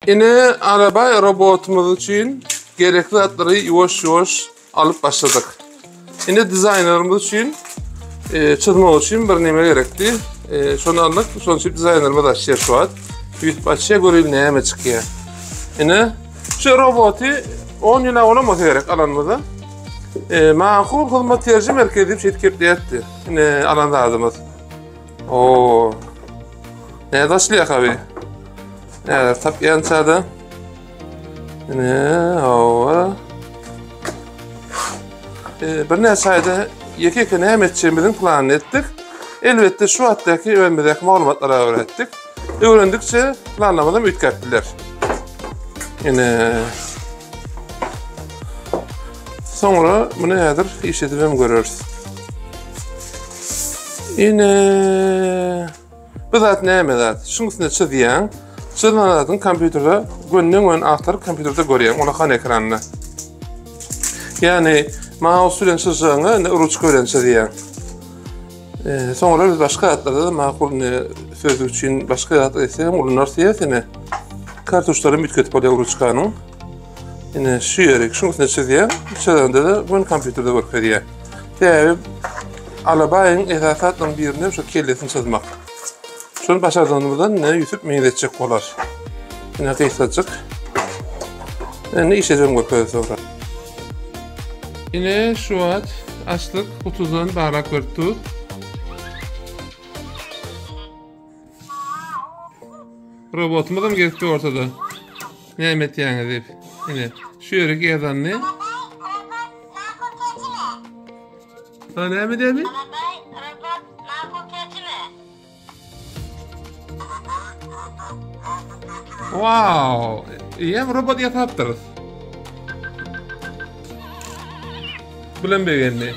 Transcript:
Ine araba robotumuz için gerekli atları yavaş alıp başladık. Ine dizaynerimiz için çizmek için bir neme gerekli. Şunu aldık, sonra şimdi dizaynerimiz açıyor şu an. Büyütüp açıyor, görüyor neyime çıkıyor. Ine şu robotu 10 yıl olaması gerek alanımızda. Makul hizmet tercih merkezi bir şey kepleyetti. Ine alanda adımız. Ooo. Ne daşlıyor abi? Ne tap yançadı. Ne hava. Bir ne sayede yekeke ne etçemizin planını ettik. Elbette şu hattaki önümüzdeki malumatları öğrettik. Öğrendikçe planlamadan mütkattiler. Yine sonra bu nedir? İşletmem görürüz. Yine bu zat ne emedat? Şunun üstüne çiziyen, çizilen kompüterde günden gün aktarıp kompüterde görüyen, olakan ekranını. Yani mouse ile çizeceğine ruçka ile çiziyen. Sonra biz başka atlarda da makul sözü için başka atlar ise bunlar siyasene kartuşların mütkatip oluyor ruçkanın. Yine şu yerek şunun üstüne çiziyen, çizilende de bunu kompüterde görüyor. Yani arabanın esasatının birine şu kellesini çizmek. Şunu başardığımızdan ne yüzüp meyledecek olar. Yine kıysacık. Ne işeceğim görüyor sonra. Yine şu an açtık, kutudan bağrak verdik. Robotumuz da mı gerekti ortada? Nimet yani deyip. Yine şu yörük yerden ne? Ha ne mi değil mi? Wow! İyi mi robot yapaptırız? Bulan beğenli.